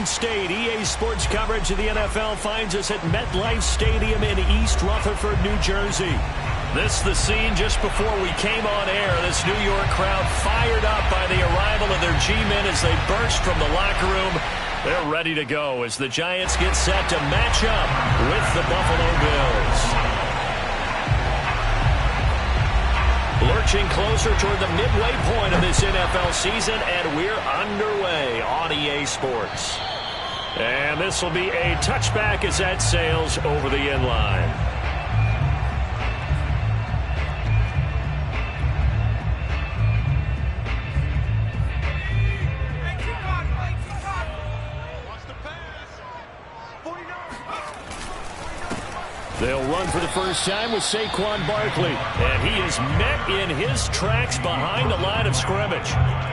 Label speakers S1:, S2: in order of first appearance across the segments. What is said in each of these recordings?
S1: Garden State. EA Sports coverage of the NFL finds us at MetLife Stadium in East Rutherford, New Jersey. This is the scene just before we came on air. This New York crowd fired up by the arrival of their G-men as they burst from the locker room. They're ready to go as the Giants get set to match up with the Buffalo Bills. Lurching closer toward the midway point of this NFL season, and we're underway on EA Sports. And this will be a touchback as that sails over the end line. They'll run for the first time with Saquon Barkley, and he is met in his tracks behind the line of scrimmage.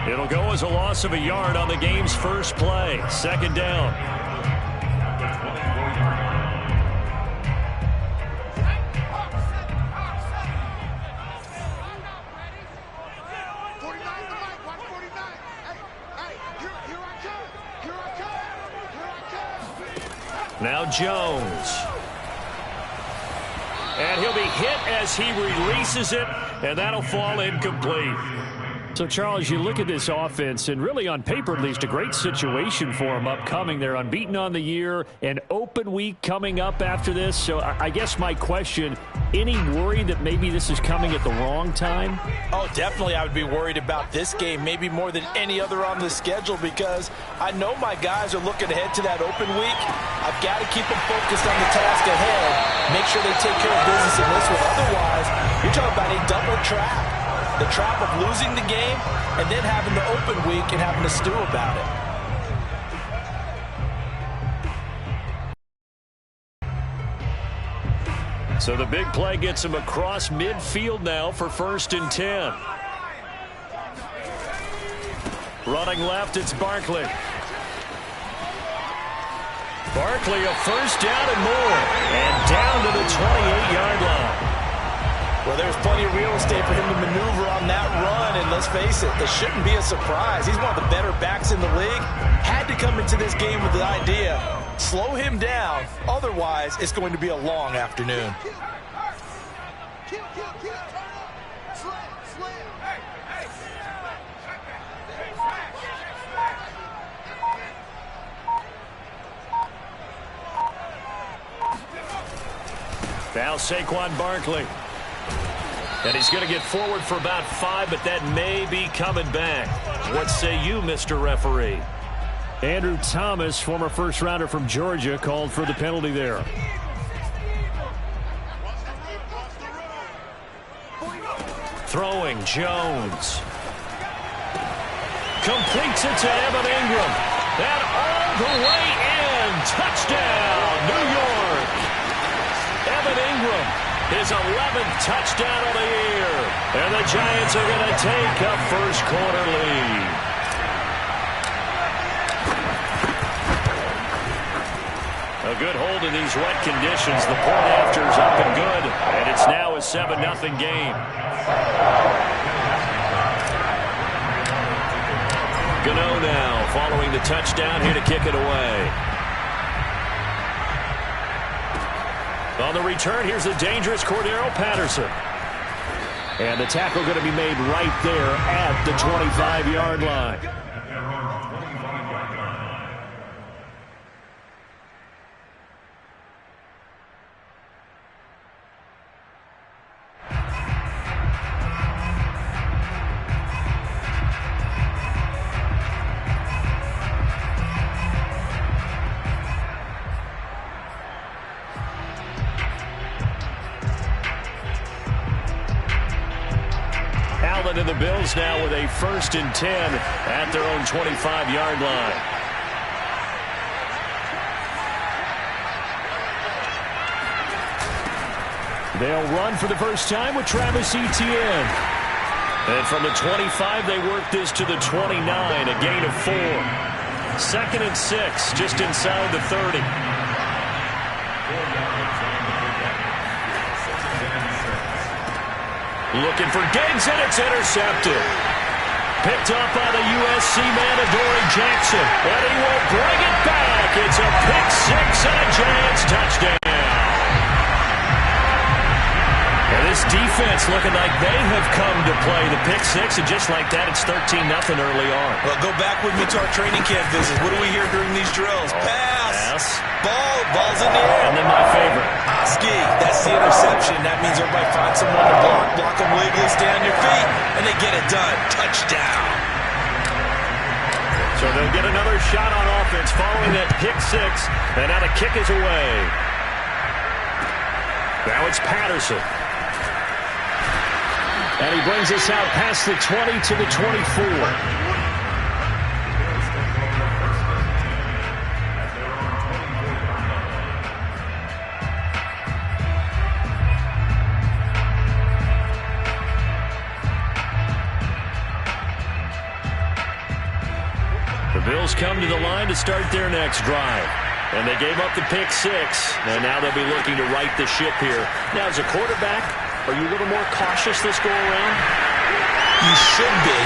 S1: It'll go as a loss of a yard on the game's first play. Second down. Now Jones. And he'll be hit as he releases it, and that'll fall incomplete. So, Charles, you look at this offense, and really on paper at least, a great situation for them upcoming. They're unbeaten on the year, an open week coming up after this. So I guess my question, any worry that maybe this is coming at the wrong time?
S2: Oh, definitely I would be worried about this game, maybe more than any other on the schedule, because I know my guys are looking ahead to that open week. I've got to keep them focused on the task ahead, make sure they take care of business in this one. Otherwise, you're talking about a double trap. The trap of losing the game and then having the open week and having to stew about
S1: it. So the big play gets him across midfield now for 1st and 10. Running left, it's Barkley. Barkley, a first down and more. And down to the 28-yard line.
S2: Well, there's plenty of real estate for him to maneuver on that run, and let's face it, it shouldn't be a surprise. He's one of the better backs in the league. Had to come into this game with the idea, slow him down, otherwise it's going to be a long afternoon.
S1: Now Saquon Barkley. And he's going to get forward for about 5, but that may be coming back. What say you, Mr. Referee? Andrew Thomas, former first-rounder from Georgia, called for the penalty there. Throwing, Jones. Completes it to Evan Ingram. And all the way in. Touchdown, New York. Evan Ingram. His 11th touchdown of the year. And the Giants are going to take a first-quarter lead. A good hold in these wet conditions. The point after is up and good. And it's now a 7-0 game. Gano now following the touchdown here to kick it away. On the return, here's the dangerous Cordero Patterson. And the tackle going to be made right there at the 25-yard line. And the Bills now with a 1st and 10 at their own 25-yard line. They'll run for the first time with Travis Etienne. And from the 25, they work this to the 29, a gain of 4. 2nd and 6, just inside the 30. Looking for Diggs, and it's intercepted. picked up by the USC man, Adoree Jackson. And he will bring it back. It's a pick six and a Giants touchdown. And this defense looking like they have come to play the pick six, and just like that, it's 13-0 early on.
S2: Well, go back with me to our training camp visits. What do we hear during these drills? Pass. Ball's in the air.
S1: And then my favorite.
S2: Oski, that's the interception. That means everybody finds someone to block them legally, stay on your feet, and they get it done. Touchdown.
S1: So they'll get another shot on offense following that pick six, and now the kick is away. Now it's Patterson. And he brings us out past the 20 to the 24. The Bills come to the line to start their next drive. And they gave up the pick six, and now they'll be looking to right the ship here. Now, as a quarterback, are you a little more cautious this go-around?
S2: You should be,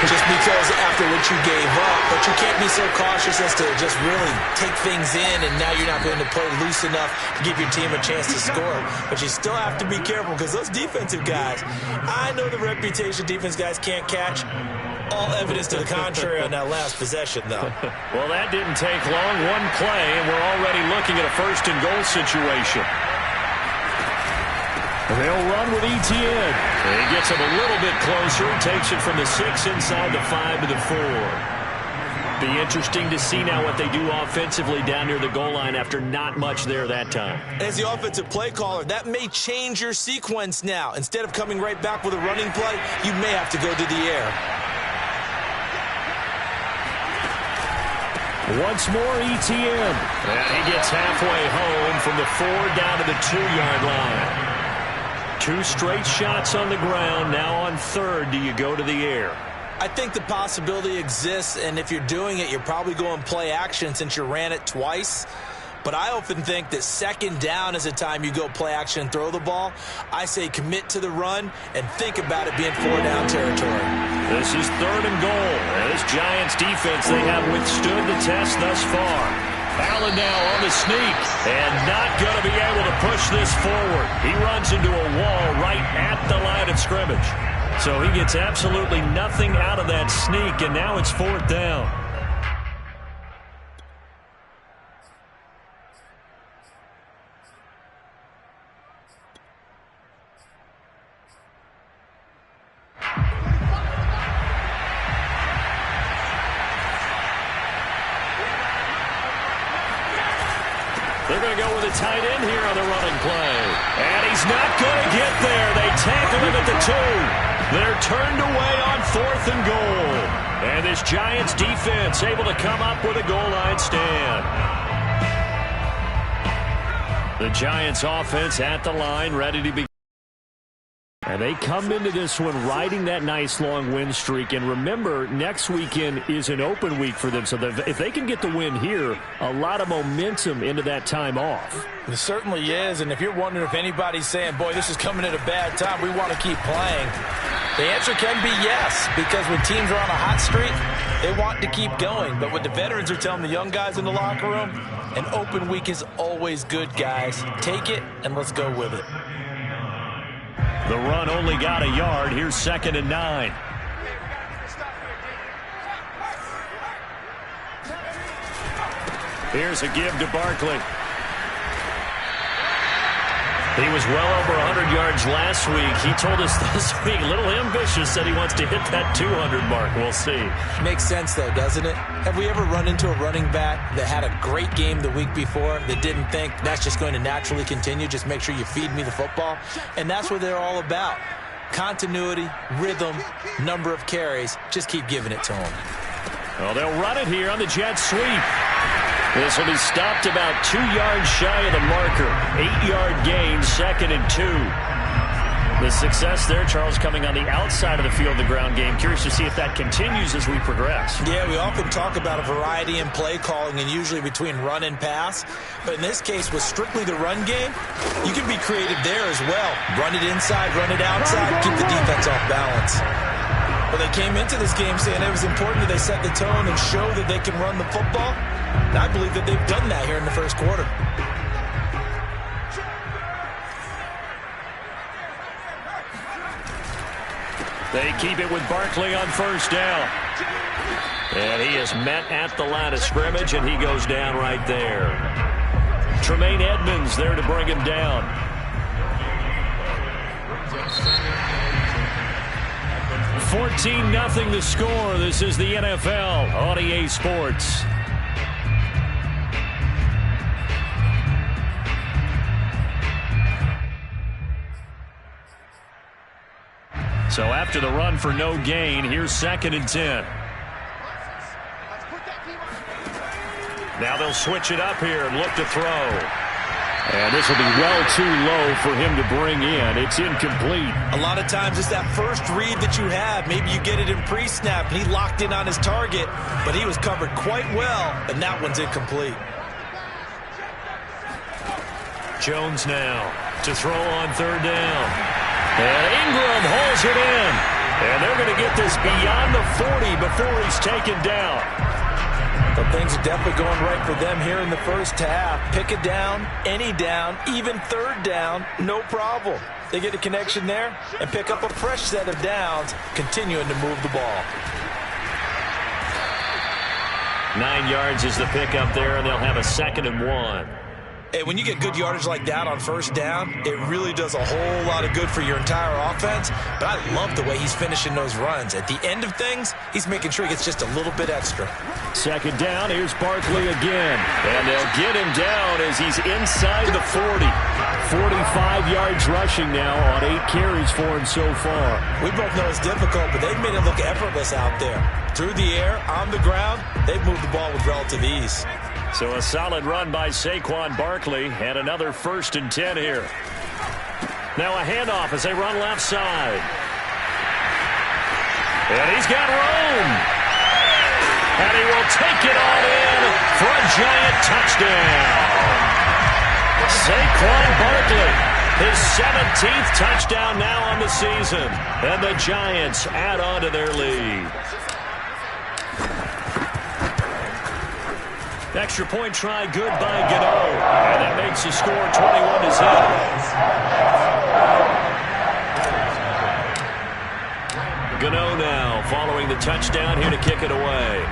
S2: just because after what you gave up. But you can't be so cautious as to just really take things in, and now you're not going to play loose enough to give your team a chance to score. But you still have to be careful, because those defensive guys, I know the reputation defense guys can't catch. All evidence to the contrary on that last possession, though.
S1: Well, that didn't take long. One play, and we're already looking at a first-and-goal situation. They'll run with Etienne. He gets him a little bit closer. Takes it from the 6 inside the 5 to the 4. Be interesting to see now what they do offensively down near the goal line after not much there that time.
S2: As the offensive play caller, that may change your sequence now. Instead of coming right back with a running play, you may have to go to the air.
S1: Once more, Etienne. And he gets halfway home from the 4 down to the 2-yard line. 2 straight shots on the ground. Now on third, do you go to the air?
S2: I think the possibility exists, and if you're doing it, you're probably going play action since you ran it twice. But I often think that second down is the time you go play action and throw the ball. I say commit to the run and think about it being 4-down territory.
S1: This is 3rd and goal. And this Giants defense, they have withstood the test thus far. Allen now on the sneak, and not going to be able to push this forward. He runs into a wall right at the line of scrimmage. So he gets absolutely nothing out of that sneak, and now it's 4th down. They're going to go with a tight end here on the running play. And he's not going to get there. They tackle him at the 2. They're turned away on 4th and goal. And this Giants defense able to come up with a goal line stand. The Giants offense at the line, ready to begin. And they come into this one riding that nice long win streak. And remember, next weekend is an open week for them. So if they can get the win here, a lot of momentum into that time off.
S2: It certainly is. And if you're wondering if anybody's saying, boy, this is coming at a bad time, we want to keep playing, the answer can be yes. Because when teams are on a hot streak, they want to keep going. But what the veterans are telling the young guys in the locker room, an open week is always good, guys. Take it and let's go with it.
S1: The run only got a yard. Here's 2nd and 9. Here's a give to Barkley. He was well over 100 yards last week. He told us this week, a little ambitious, said he wants to hit that 200 mark. We'll see.
S2: Makes sense, though, doesn't it? Have we ever run into a running back that had a great game the week before that didn't think that's just going to naturally continue? Just make sure you feed me the football. And that's what they're all about. Continuity, rhythm, number of carries. Just keep giving it to them.
S1: Well, they'll run it here on the jet sweep. This will be stopped about 2 yards shy of the marker. 8-yard gain, 2nd and 2. The success there, Charles, coming on the outside of the field, the ground game. Curious to see if that continues as we progress.
S2: Yeah, we often talk about a variety in play calling and usually between run and pass. But in this case, with strictly the run game, you can be creative there as well. Run it inside, run it outside, keep the defense off balance. Well, they came into this game saying it was important that they set the tone and show that they can run the football. And I believe that they've done that here in the first quarter.
S1: They keep it with Barkley on first down. And he is met at the line of scrimmage, and he goes down right there. Tremaine Edmonds there to bring him down. 14-0 the score. This is the NFL on EA Sports. So after the run for no gain, here's 2nd and 10. Now they'll switch it up here and look to throw. And this will be well too low for him to bring in. It's incomplete.
S2: A lot of times it's that first read that you have. Maybe you get it in pre-snap, and he locked in on his target, but he was covered quite well, and that one's incomplete.
S1: Jones now to throw on 3rd down. And Ingram hauls it in. And they're going to get this beyond the 40 before he's taken down.
S2: But things are definitely going right for them here in the first half. Pick a down, any down, even 3rd down, no problem. They get a connection there and pick up a fresh set of downs, continuing to move the ball.
S1: 9 yards is the pickup there, and they'll have a 2nd and 1.
S2: Hey, when you get good yardage like that on first down, it really does a whole lot of good for your entire offense. But I love the way he's finishing those runs. At the end of things, he's making sure he gets just a little bit extra.
S1: 2nd down, here's Barkley again. And they'll get him down as he's inside the 40. 45 yards rushing now on 8 carries for him so far.
S2: We both know it's difficult, but they've made it look effortless out there. Through the air, on the ground, they've moved the ball with relative ease.
S1: So a solid run by Saquon Barkley, and another 1st and 10 here. Now a handoff as they run left side. And he's got room. And he will take it all in for a giant touchdown. Saquon Barkley, his 17th touchdown now on the season. And the Giants add on to their lead. Extra point try good by Gano. And that makes the score 21-0. Gano now following the touchdown here to kick it away.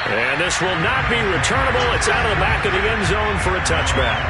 S1: And this will not be returnable. It's out of the back of the end zone for a touchback.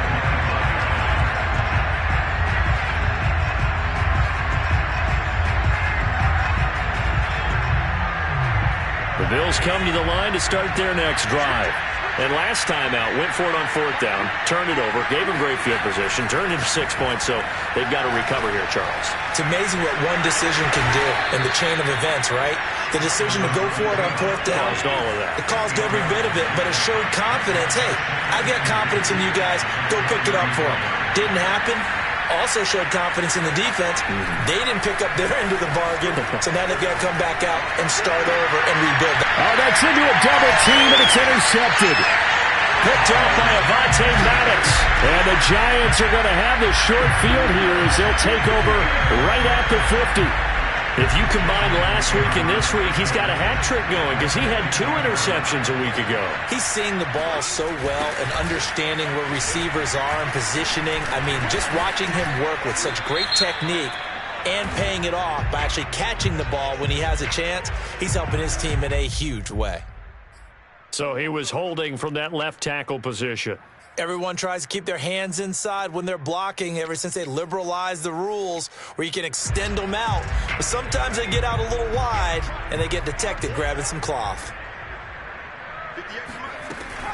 S1: The Bills come to the line to start their next drive. And last time out, went for it on 4th down, turned it over, gave him great field position, turned into 6 points, so they've got to recover here, Charles.
S2: It's amazing what one decision can do in the chain of events, right? The decision to go for it on 4th down.
S1: Caused all of that.
S2: It caused every bit of it, but it showed confidence. Hey, I've got confidence in you guys. Go pick it up for them. Didn't happen. Also showed confidence in the defense. They didn't pick up their end of the bargain, so now they've got to come back out and start over and rebuild.
S1: Oh, that's into a double team, and it's intercepted. Picked off by Avonte Maddox. And the Giants are going to have the short field here as they'll take over right at the 50. If you combine last week and this week, he's got a hat trick going because he had 2 interceptions a week ago.
S2: He's seeing the ball so well and understanding where receivers are and positioning. I mean, just watching him work with such great technique and paying it off by actually catching the ball when he has a chance, he's helping his team in a huge way.
S1: So he was holding from that left tackle position.
S2: Everyone tries to keep their hands inside when they're blocking ever since they liberalized the rules where you can extend them out. But sometimes they get out a little wide and they get detected grabbing some cloth.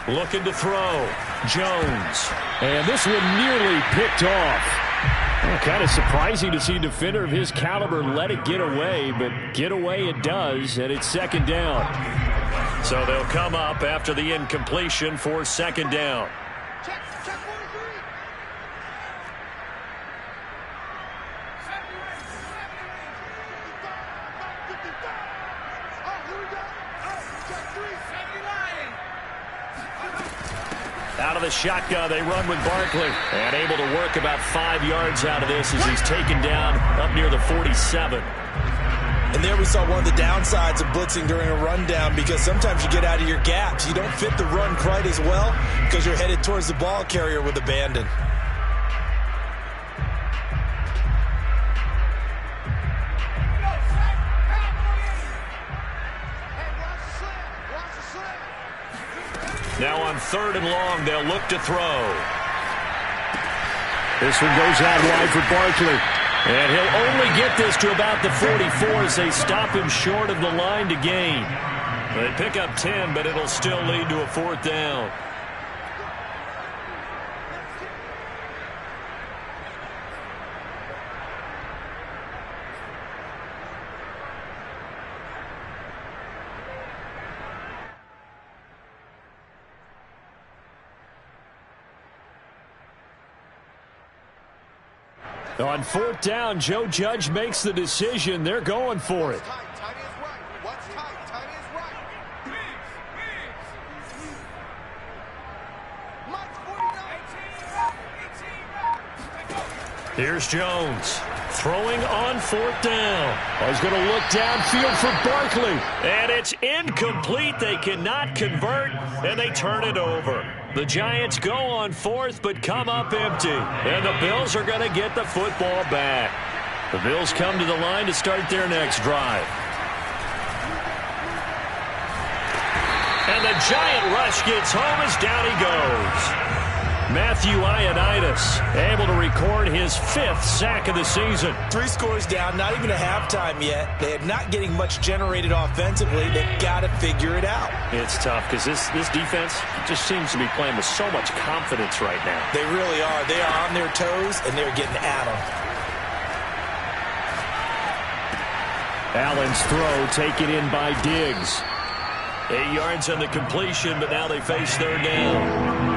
S1: Looking to throw. Jones. And this one nearly picked off. Well, kind of surprising to see a defender of his caliber let it get away, but get away it does, and it's 2nd down. So they'll come up after the incompletion for 2nd down. Out of the shotgun, they run with Barkley. And able to work about 5 yards out of this as he's taken down up near the 47.
S2: And there we saw one of the downsides of blitzing during a rundown, because sometimes you get out of your gaps. You don't fit the run quite as well because you're headed towards the ball carrier with abandon.
S1: Now on 3rd and long, they'll look to throw. This one goes out wide for Barkley. And he'll only get this to about the 44 as they stop him short of the line to gain. They pick up 10, but it'll still lead to a 4th down. On 4th down, Joe Judge makes the decision. They're going for it. Here's Jones throwing on 4th down. He's going to look downfield for Barkley. And it's incomplete. They cannot convert, and they turn it over. The Giants go on 4th, but come up empty. And the Bills are going to get the football back. The Bills come to the line to start their next drive. And the Giant rush gets home as down he goes. Matthew Ioannidis able to record his 5th sack of the season.
S2: 3 scores down, not even a halftime yet. They're not getting much generated offensively. They've got to figure it out.
S1: It's tough because this defense just seems to be playing with so much confidence right now.
S2: They really are. They are on their toes, and they're getting at them.
S1: Allen's throw taken in by Diggs. 8 yards on the completion, but now they face 3rd down.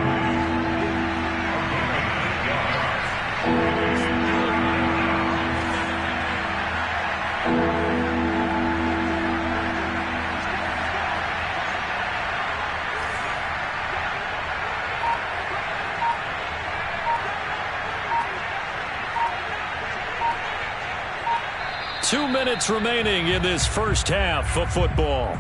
S1: Two minutes remaining in this first half of football.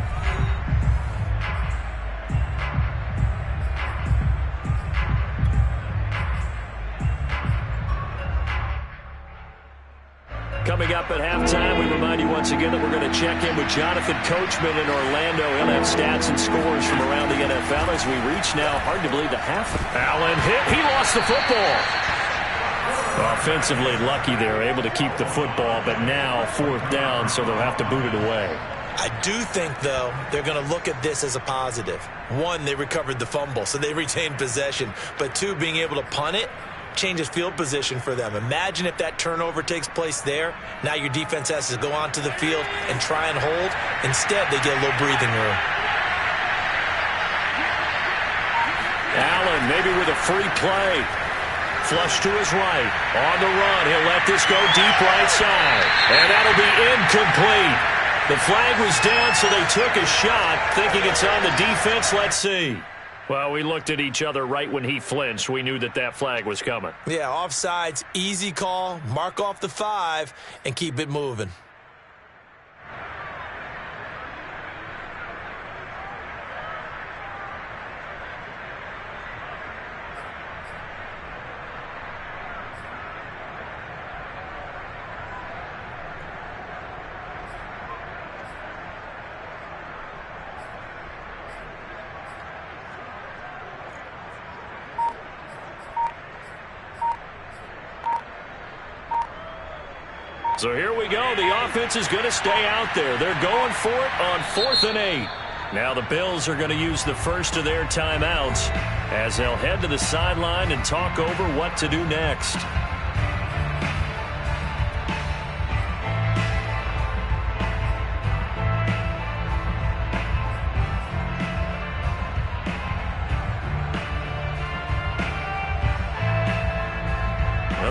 S1: Coming up at halftime, we remind you once again that we're going to check in with Jonathan Coachman in Orlando. He'll have stats and scores from around the NFL as we reach now, hard to believe, the half. Allen hit. He lost the football. Offensively lucky they're able to keep the football, but now 4th down, so they'll have to boot it away.
S2: I do think, though, they're going to look at this as a positive. 1, they recovered the fumble, so they retained possession. But 2, being able to punt it changes field position for them. Imagine if that turnover takes place there. Now your defense has to go onto the field and try and hold. Instead, they get a little breathing room.
S1: Allen maybe with a free play. Flush to his right. On the run, he'll let this go deep right side. And that'll be incomplete. The flag was down, so they took a shot, thinking it's on the defense. Let's see. Well, we looked at each other right when he flinched. We knew that that flag was coming.
S2: Yeah, offsides, easy call. Mark off the 5 and keep it moving.
S1: So here we go. The offense is going to stay out there. They're going for it on 4th and 8. Now the Bills are going to use the first of their timeouts as they'll head to the sideline and talk over what to do next.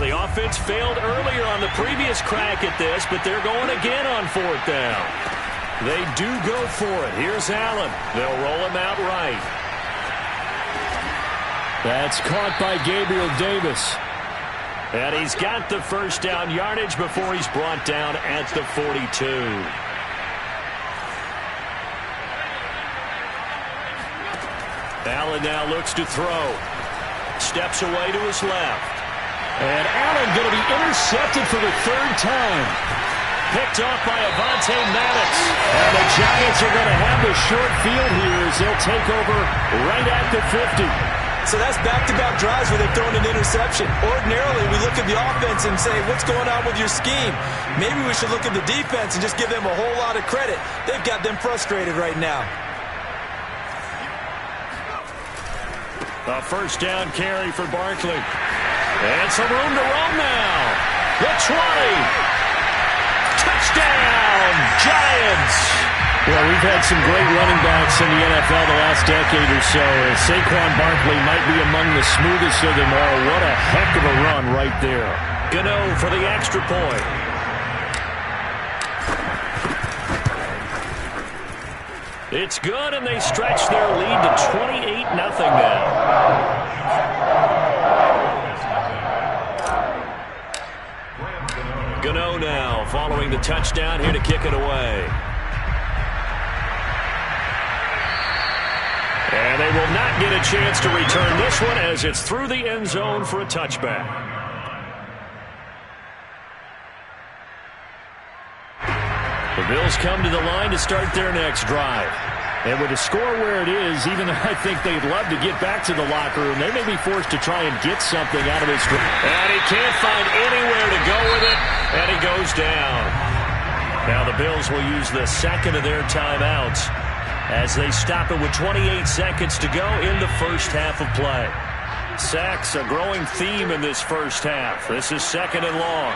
S1: The offense failed earlier on the previous crack at this, but they're going again on 4th down. They do go for it. Here's Allen. They'll roll him out right. That's caught by Gabriel Davis. And he's got the first down yardage before he's brought down at the 42. Allen now looks to throw. Steps away to his left. And Allen going to be intercepted for the third time. Picked off by Avonte Maddox. And the Giants are going to have the short field here as they'll take over right at the 50.
S2: So that's back-to-back drives where they've thrown an interception. Ordinarily, we look at the offense and say, what's going on with your scheme? Maybe we should look at the defense and just give them a whole lot of credit. They've got them frustrated right now.
S1: A first down carry for Barkley. And some room to roam now. The 20. Touchdown, Giants. Well, we've had some great running backs in the NFL the last decade or so. Saquon Barkley might be among the smoothest of them all. What a heck of a run right there. Gano for the extra point. It's good, and they stretch their lead to 28-0 now. Gano now following the touchdown here to kick it away. And they will not get a chance to return this one as it's through the end zone for a touchback. The Bills come to the line to start their next drive. And with the score where it is, even though I think they'd love to get back to the locker room, they may be forced to try and get something out of this drive. And he can't find anywhere to go with it, and he goes down. Now the Bills will use the second of their timeouts as they stop it with 28 seconds to go in the first half of play. Sacks a growing theme in this first half. This is second and long.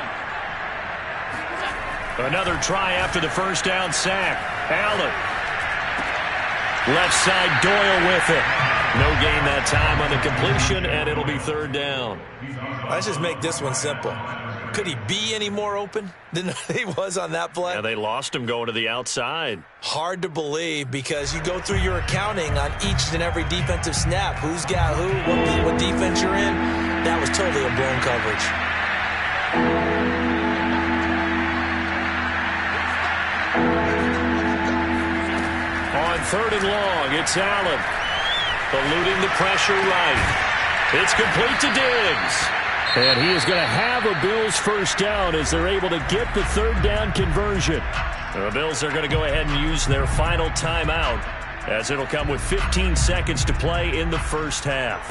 S1: Another try after the first down sack. Allen. Left side, Doyle with it. No gain that time on the completion, and it'll be third down.
S2: Let's just make this one simple. Could he be any more open than he was on that play?
S1: Yeah, they lost him going to the outside.
S2: Hard to believe because you go through your accounting on each and every defensive snap. Who's got who, what defense you're in. That was totally a blown coverage.
S1: On third and long, it's Allen. Eluding the pressure right. It's complete to Diggs. And he is going to have a Bills first down as they're able to get the third down conversion. The Bills are going to go ahead and use their final timeout as it'll come with 15 seconds to play in the first half.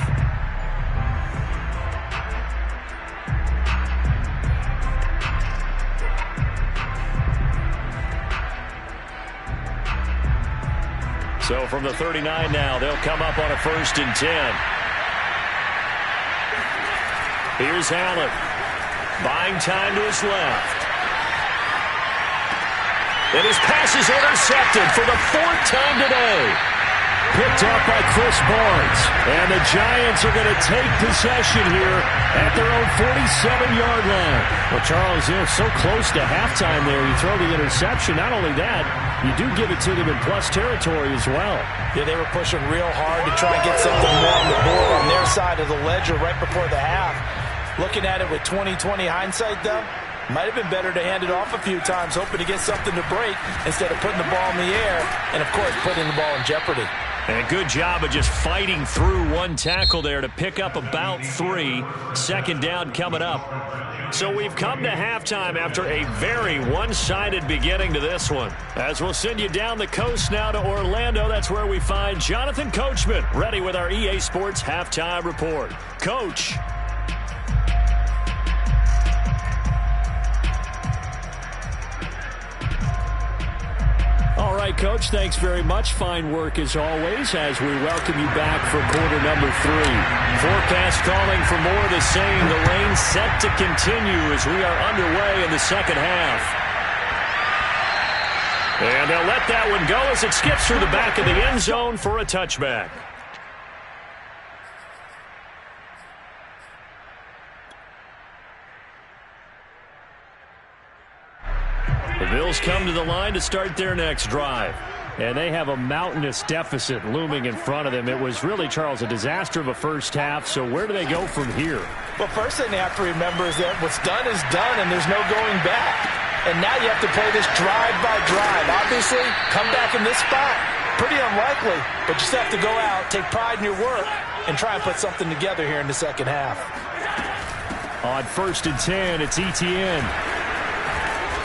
S1: So from the 39 now, they'll come up on a 1st and 10. Here's Allen. Buying time to his left. And his pass is intercepted for the 4th time today. Picked off by Chris Barnes. And the Giants are going to take possession here at their own 47-yard line. Well, Charles, so close to halftime there. You throw the interception. Not only that, you do give it to them in plus territory as well.
S2: Yeah, they were pushing real hard to try and get something more on the board on their side of the ledger right before the half. Looking at it with 20/20 hindsight, though, might have been better to hand it off a few times, hoping to get something to break instead of putting the ball in the air and, of course, putting the ball in jeopardy.
S1: And a good job of just fighting through one tackle there to pick up about 3. Second down coming up. So we've come to halftime after a very one-sided beginning to this one. As we'll send you down the coast now to Orlando, that's where we find Jonathan Coachman, ready with our EA Sports Halftime Report. Coach. All right, Coach, thanks very much. Fine work as always as we welcome you back for quarter number 3. Forecast calling for more of the same. The rain set to continue as we are underway in the second half. And they'll let that one go as it skips through the back of the end zone for a touchback. The Bills come to the line to start their next drive. And they have a mountainous deficit looming in front of them. It was really, Charles, a disaster of a first half. So where do they go from here?
S2: Well, first thing they have to remember is that what's done is done, and there's no going back. And now you have to play this drive by drive. Obviously, come back in this spot, pretty unlikely. But you still have to go out, take pride in your work, and try and put something together here in the second half.
S1: On 1st and 10, it's Etienne.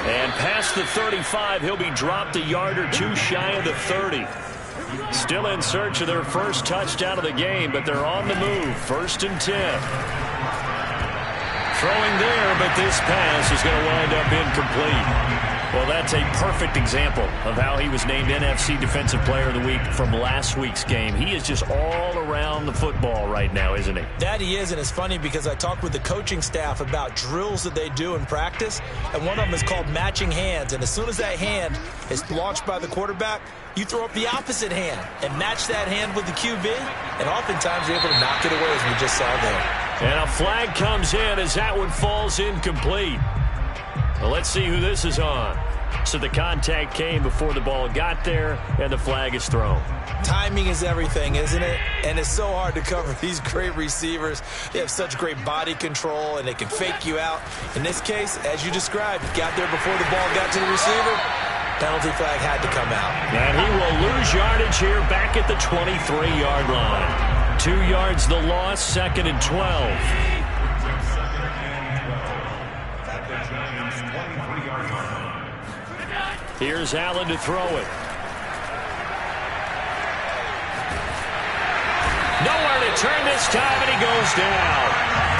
S1: And past the 35, he'll be dropped a yard or two shy of the 30. Still in search of their first touchdown of the game, but they're on the move. 1st and 10. Throwing there, but this pass is going to wind up incomplete. Well, that's a perfect example of how he was named NFC Defensive Player of the Week from last week's game. He is just all around the football right now, isn't he?
S2: That he is, and it's funny because I talked with the coaching staff about drills that they do in practice, and one of them is called matching hands. And as soon as that hand is launched by the quarterback, you throw up the opposite hand and match that hand with the QB, and oftentimes you're able to knock it away, as we just saw there.
S1: And a flag comes in as that one falls incomplete. Well, let's see who this is on. So the contact came before the ball got there, and the flag is thrown.
S2: Timing is everything, isn't it? And it's so hard to cover these great receivers. They have such great body control, and they can fake you out. In this case, as you described, got there before the ball got to the receiver. Penalty flag had to come out.
S1: And he will lose yardage here back at the 23-yard line. 2 yards the loss, 2nd and 12. Here's Allen to throw it. Nowhere to turn this time, and he goes down.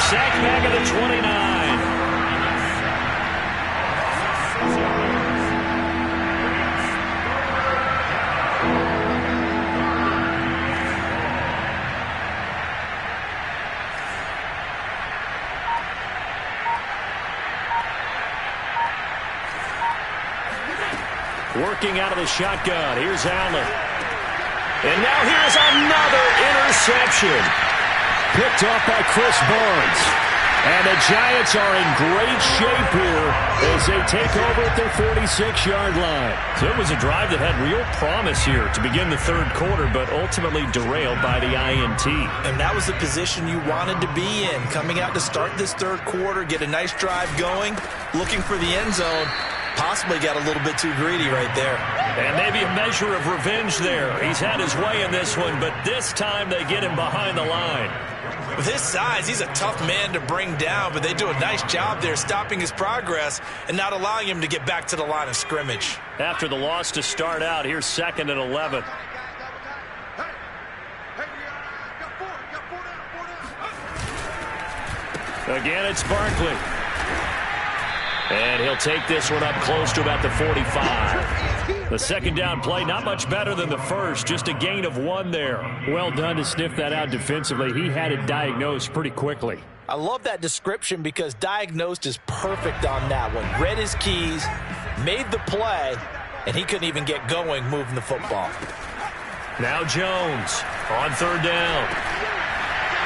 S1: Sacked back at the 29. Working out of the shotgun. Here's Allen. And now here's another interception. Picked off by Chris Barnes. And the Giants are in great shape here as they take over at their 46-yard line. So it was a drive that had real promise here to begin the third quarter, but ultimately derailed by the INT.
S2: And that was the position you wanted to be in. Coming out to start this third quarter, get a nice drive going, looking for the end zone. Possibly got a little bit too greedy right there.
S1: And maybe a measure of revenge there. He's had his way in this one, but this time they get him behind the line.
S2: With his size, he's a tough man to bring down, but they do a nice job there stopping his progress and not allowing him to get back to the line of scrimmage.
S1: After the loss to start out, here's 2nd and 11. Again, it's Barkley. And he'll take this one up close to about the 45. The second down play, not much better than the first, just a gain of 1 there. Well done to sniff that out defensively. He had it diagnosed pretty quickly.
S2: I love that description because diagnosed is perfect on that one. Read his keys, made the play, and he couldn't even get going moving the football.
S1: Now Jones on 3rd down.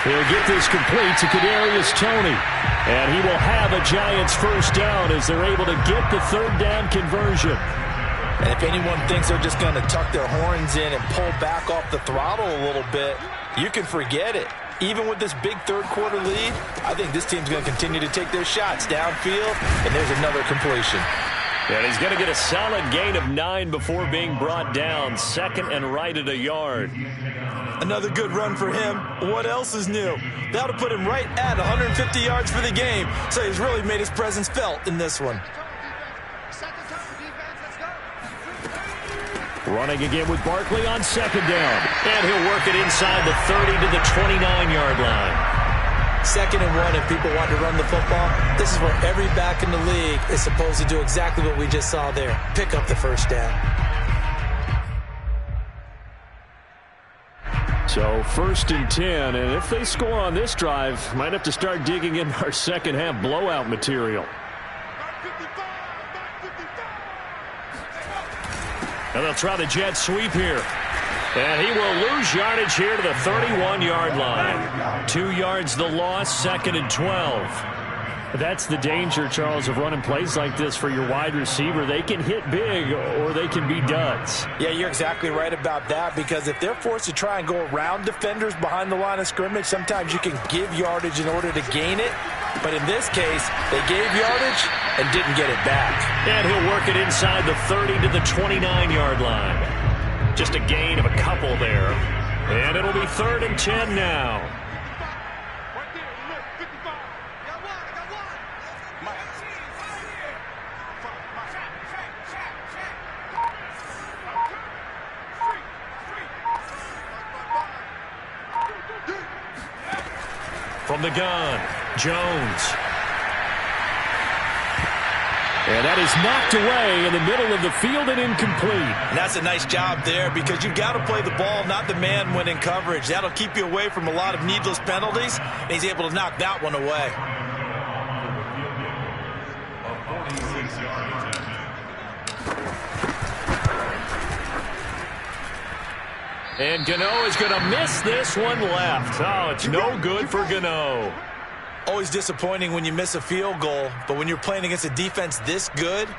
S1: He'll get this complete to Kadarius Toney. And he will have a Giants first down as they're able to get the 3rd down conversion.
S2: And if anyone thinks they're just going to tuck their horns in and pull back off the throttle a little bit, you can forget it. Even with this big third quarter lead, I think this team's going to continue to take their shots downfield, and there's another completion.
S1: And he's going to get a solid gain of 9 before being brought down. 2nd and right at a yard.
S2: Another good run for him. What else is new? That'll put him right at 150 yards for the game. So he's really made his presence felt in this one.
S1: Running again with Barkley on 2nd down. And he'll work it inside the 30 to the 29-yard line.
S2: 2nd and 1, if people want to run the football, this is where every back in the league is supposed to do exactly what we just saw there. Pick up the first down.
S1: So 1st and 10, and if they score on this drive, might have to start digging in our second half blowout material. And they'll try the jet sweep here. And he will lose yardage here to the 31-yard line. 2 yards the loss, 2nd and 12. That's the danger, Charles, of running plays like this for your wide receiver. They can hit big or they can be duds.
S2: Yeah, you're exactly right about that, because if they're forced to try and go around defenders behind the line of scrimmage, sometimes you can give yardage in order to gain it. But in this case, they gave yardage and didn't get it back.
S1: And he'll work it inside the 30 to the 29-yard line. Just a gain of a couple there. And it'll be 3rd and 10 now. From the gun, Jones. And that is knocked away in the middle of the field and incomplete.
S2: And that's a nice job there, because you've got to play the ball, not the man when in coverage. That'll keep you away from a lot of needless penalties, and he's able to knock that one away.
S1: And Gano is going to miss this one left. Oh, it's no good for Gano.
S2: Always disappointing when you miss a field goal, but when you're playing against a defense this good,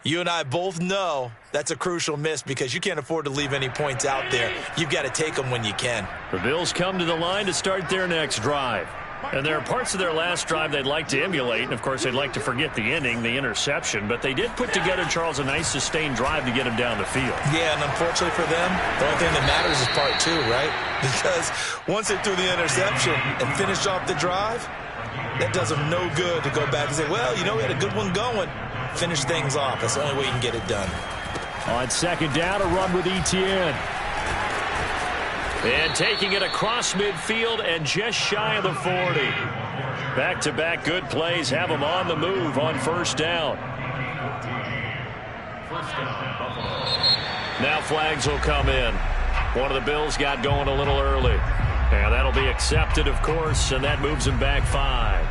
S2: you and I both know that's a crucial miss, because you can't afford to leave any points out there. You've got to take them when you can.
S1: The Bills come to the line to start their next drive. And there are parts of their last drive they'd like to emulate, and of course they'd like to forget the ending, the interception, but they did put together, Charles, a nice sustained drive to get him down the field.
S2: Yeah, and unfortunately for them, the only thing that matters is part 2, right? Because once they threw the interception and finished off the drive, that does them no good to go back and say, well, you know, we had a good one going. Finish things off. That's the only way you can get it done.
S1: On 2nd down, a run with Etienne. And taking it across midfield and just shy of the 40. Back-to-back good plays have them on the move on 1st down. Now flags will come in. One of the Bills got going a little early. And that'll be accepted, of course, and that moves them back 5.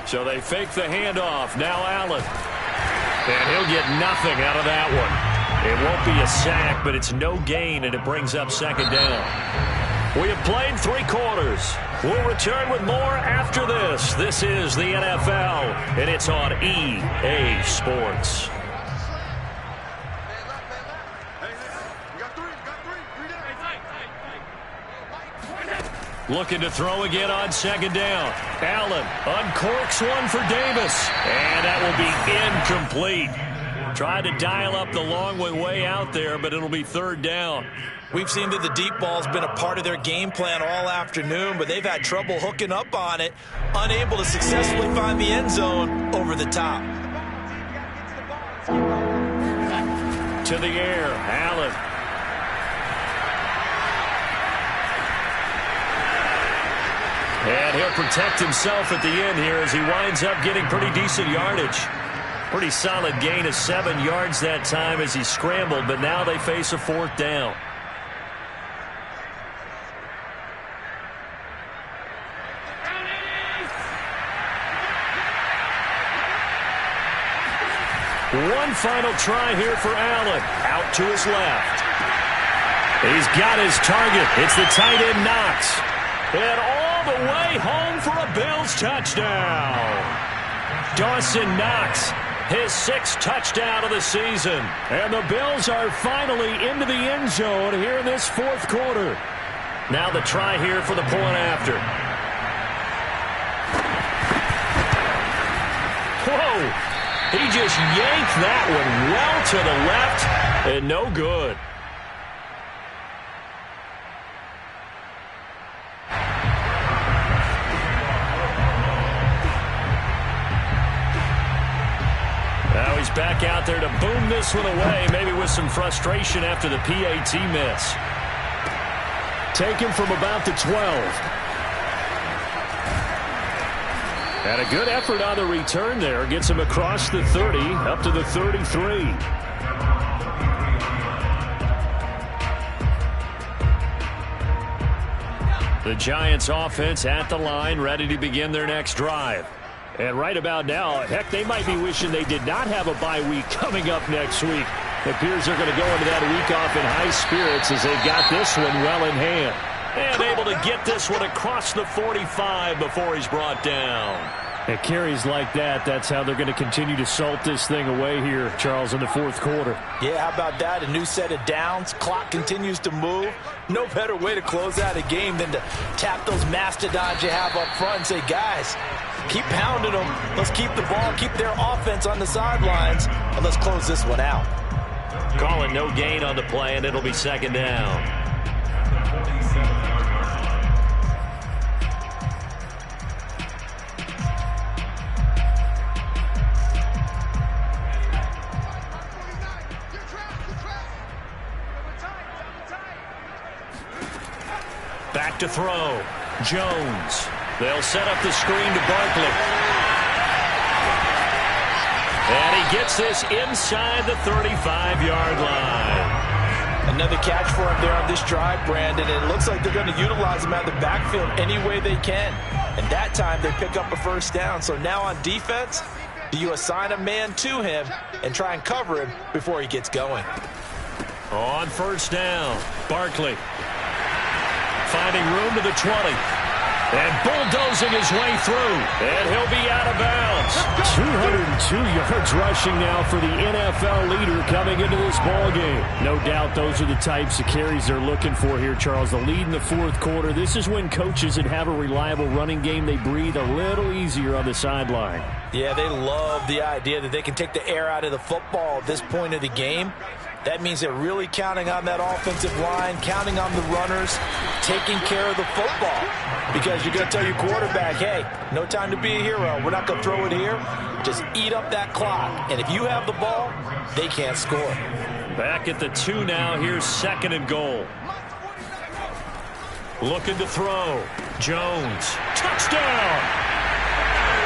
S1: So they fake the handoff. Now Allen. And he'll get nothing out of that one. It won't be a sack, but it's no gain, and it brings up 2nd down. We have played 3 quarters. We'll return with more after this. This is the NFL, and it's on EA Sports. Looking to throw again on 2nd down. Allen uncorks one for Davis. And that will be incomplete. Tried to dial up the long way out there, but it'll be 3rd down.
S2: We've seen that the deep ball's been a part of their game plan all afternoon, but they've had trouble hooking up on it, unable to successfully find the end zone over the top.
S1: To the air, Allen. And he'll protect himself at the end here as he winds up getting pretty decent yardage. Pretty solid gain of 7 yards that time as he scrambled, but now they face a 4th down. One final try here for Allen. Out to his left. He's got his target. It's the tight end Knox. And all the way home for a Bills touchdown. Dawson Knox, his 6th touchdown of the season. And the Bills are finally into the end zone here in this 4th quarter. Now the try here for the point after. Whoa! He just yanked that one well to the left, and no good. Now he's back out there to boom this one away, maybe with some frustration after the PAT miss. Taken from about the 12. And a good effort on the return there. Gets him across the 30, up to the 33. The Giants offense at the line, ready to begin their next drive. And right about now, heck, they might be wishing they did not have a bye week coming up next week. It appears they're going to go into that week off in high spirits as they've got this one well in hand. And able to get this one across the 45 before he's brought down. It carries like that. That's how they're going to continue to salt this thing away here, Charles, in the fourth quarter.
S2: Yeah, how about that? A new set of downs. Clock continues to move. No better way to close out a game than to tap those mastodons you have up front and say, guys, keep pounding them. Let's keep the ball, keep their offense on the sidelines, and let's close this one out.
S1: Calling no gain on the play, and it'll be second down. Back to throw. Jones. They'll set up the screen to Barkley. And he gets this inside the 35-yard line.
S2: Another catch for him there on this drive, Brandon. And it looks like they're going to utilize him out of the backfield any way they can. And that time they pick up a first down. So now on defense, do you assign a man to him and try and cover him before he gets going?
S1: On first down, Barkley. Finding room to the 20. And bulldozing his way through. And he'll be out of bounds. 202 yards rushing now for the NFL leader coming into this ball game. No doubt those are the types of carries they're looking for here, Charles. The lead in the fourth quarter. This is when coaches that have a reliable running game, they breathe a little easier on the sideline.
S2: Yeah, they love the idea that they can take the air out of the football at this point of the game. That means they're really counting on that offensive line, counting on the runners, taking care of the football. Because you're going to tell your quarterback, hey, no time to be a hero. We're not going to throw it here. Just eat up that clock. And if you have the ball, they can't score.
S1: Back at the 2 now. Here's second and goal. Looking to throw. Jones. Touchdown!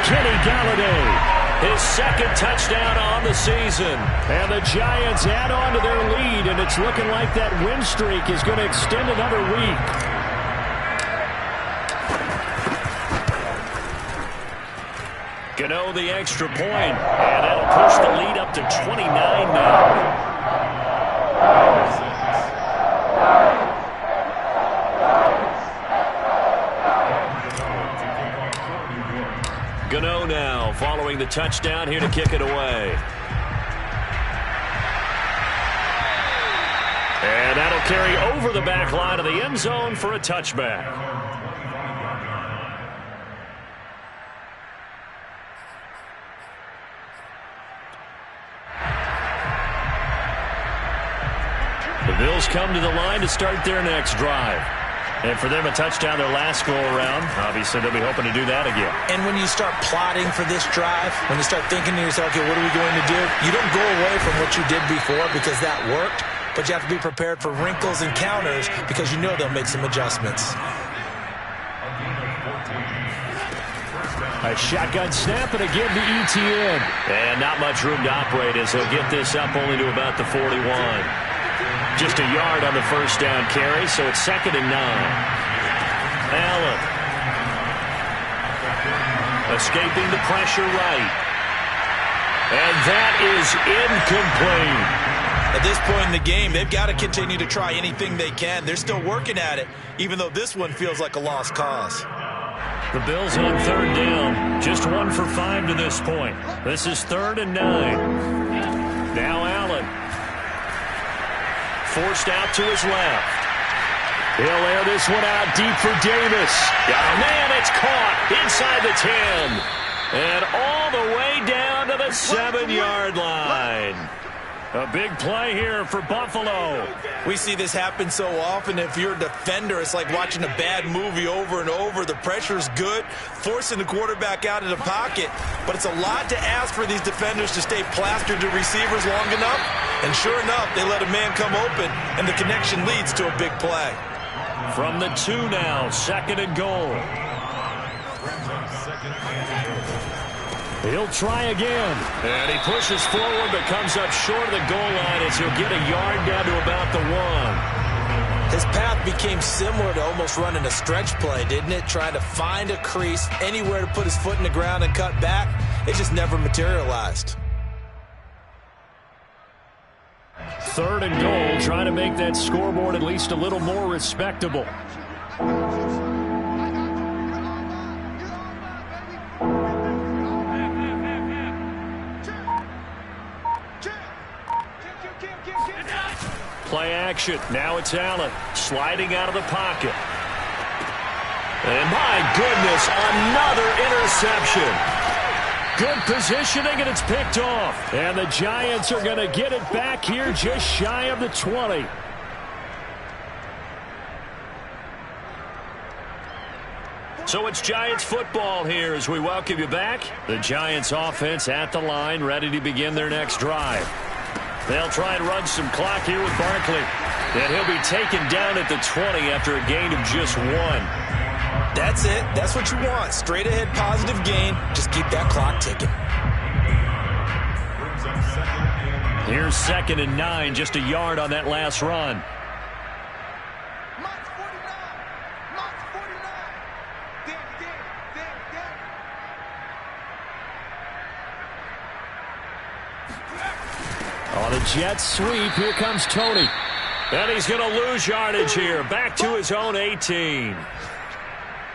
S1: Kenny Galladay. His second touchdown on the season. And the Giants add on to their lead, and it's looking like that win streak is going to extend another week. Gano the extra point, and that'll push the lead up to 29 now. Gano now following the touchdown here to kick it away. And that'll carry over the back line of the end zone for a touchback. The Bills come to the line to start their next drive. And for them, a touchdown their last go-around. Obviously, they'll be hoping to do that again.
S2: And when you start plotting for this drive, when you start thinking to yourself, okay, what are we going to do? You don't go away from what you did before because that worked, but you have to be prepared for wrinkles and counters because you know they'll make some adjustments.
S1: A shotgun snap and again to ETN. And not much room to operate as he'll get this up only to about the 41. Just a yard on the first down carry, so it's second and 9. Allen. Escaping the pressure right. And that is incomplete.
S2: At this point in the game, they've got to continue to try anything they can. They're still working at it, even though this one feels like a lost cause.
S1: The Bills on third down. Just 1 for 5 to this point. This is third and 9. Now Allen. Forced out to his left. He'll air this one out deep for Davis. Oh, man, it's caught inside the 10. And all the way down to the 7-yard line. A big play here for Buffalo.
S2: We see this happen so often. If you're a defender, it's like watching a bad movie over and over. The pressure's good, forcing the quarterback out of the pocket. But it's a lot to ask for these defenders to stay plastered to receivers long enough. And sure enough, they let a man come open, and the connection leads to a big play.
S1: From the 2 now, second and goal. He'll try again. And he pushes forward but comes up short of the goal line as he'll get a yard down to about the 1.
S2: His path became similar to almost running a stretch play, didn't it? Trying to find a crease, anywhere to put his foot in the ground and cut back. It just never materialized.
S1: 3rd and goal, trying to make that scoreboard at least a little more respectable. Play action. Now it's Allen sliding out of the pocket. And my goodness, another interception. Good positioning, and it's picked off. And the Giants are going to get it back here just shy of the 20. So it's Giants football here as we welcome you back. The Giants offense at the line, ready to begin their next drive. They'll try and run some clock here with Barkley. And he'll be taken down at the 20 after a gain of just 1.
S2: That's it. That's what you want. Straight ahead positive gain. Just keep that clock ticking.
S1: Here's 2nd and 9, just a yard on that last run. On a jet sweep, here comes Tony. And he's going to lose yardage here. Back to his own 18.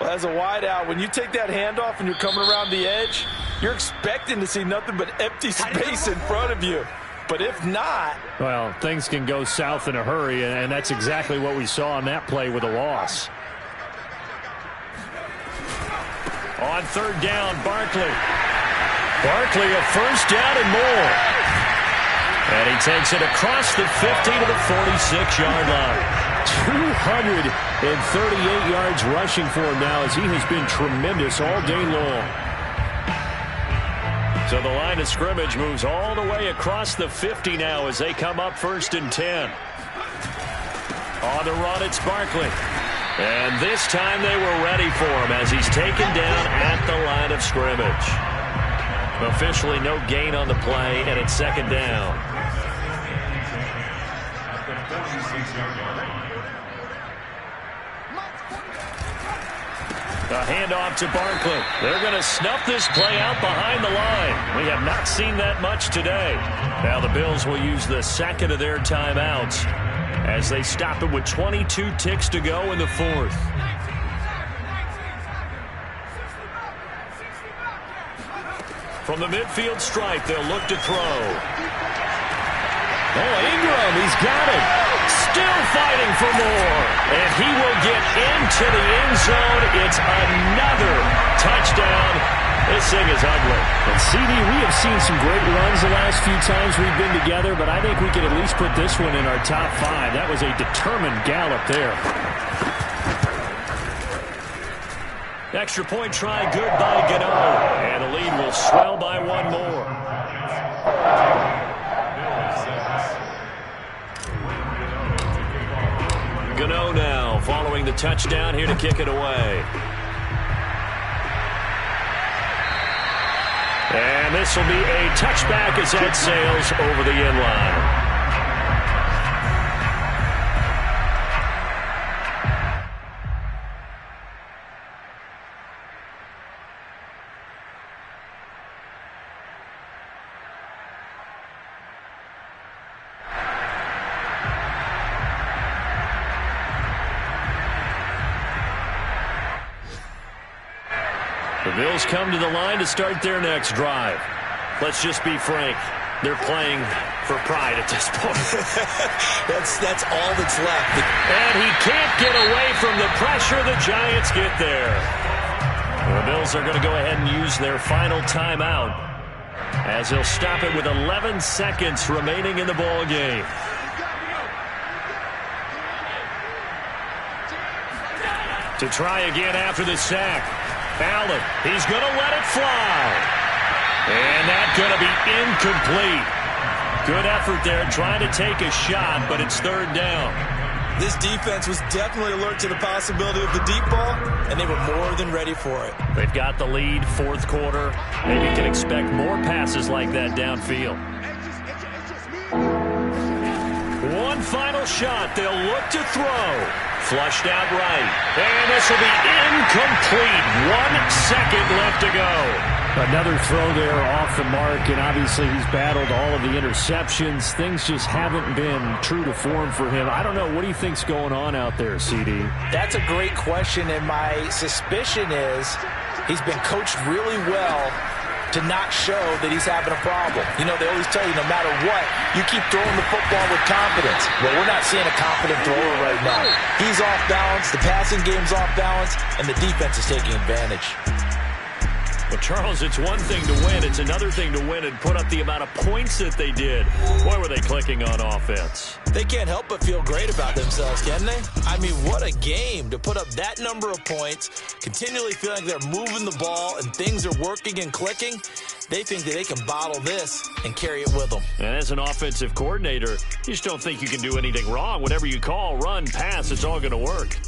S2: Well, as a wideout, when you take that handoff and you're coming around the edge, you're expecting to see nothing but empty space in front of you. But if not...
S1: Well, things can go south in a hurry, and that's exactly what we saw on that play with a loss. On 3rd down, Barkley. Barkley, a 1st down and more. And he takes it across the 50 to the 46-yard line. 238 yards rushing for him now as he has been tremendous all day long. So the line of scrimmage moves all the way across the 50 now as they come up 1st and 10. On the run, it's Barkley. And this time they were ready for him as he's taken down at the line of scrimmage. Officially no gain on the play, and it's 2nd down. A handoff to Barkley. They're going to snuff this play out behind the line. We have not seen that much today. Now the Bills will use the 2nd of their timeouts as they stop it with 22 ticks to go in the 4th. From the midfield stripe, they'll look to throw. Oh, Ingram, he's got it. Still fighting for more. And he will get into the end zone. It's another touchdown. This thing is ugly.
S3: And CD, we have seen some great runs the last few times we've been together, but I think we could at least put this one in our top 5. That was a determined gallop there.
S1: Extra point try good by Gano. And the lead will swell by 1 more. Gano now following the touchdown here to kick it away. And this will be a touchback as that sails over the end line. The Bills come to the line to start their next drive. Let's just be frank. They're playing for pride at this point.
S2: That's all that's left.
S1: And he can't get away from the pressure. The Giants get there. The Bills are going to go ahead and use their final timeout as they'll stop it with 11 seconds remaining in the ball game. To try again after the sack. Allen, he's going to let it fly. And that's going to be incomplete. Good effort there trying to take a shot, but it's 3rd down.
S2: This defense was definitely alert to the possibility of the deep ball, and they were more than ready for it.
S1: They've got the lead, 4th quarter. Maybe you can expect more passes like that downfield. 1 one final shot. They'll look to throw. Flushed out right. And this will be incomplete. 1 second left to go.
S3: Another throw there off the mark, and obviously he's battled all of the interceptions. Things just haven't been true to form for him. I don't know. What do you think's going on out there, CD?
S2: That's a great question, and my suspicion is he's been coached really well to not show that he's having a problem. You know, they always tell you no matter what, you keep throwing the football with confidence. Well, we're not seeing a confident thrower right now. He's off balance, the passing game's off balance, and the defense is taking advantage.
S1: Well, Charles, it's one thing to win. It's another thing to win and put up the amount of points that they did. Boy, were they clicking on offense.
S2: They can't help but feel great about themselves, can they? I mean, what a game to put up that number of points, continually feeling like they're moving the ball and things are working and clicking. They think that they can bottle this and carry it with them.
S1: And as an offensive coordinator, you just don't think you can do anything wrong. Whatever you call, run, pass, it's all going to work.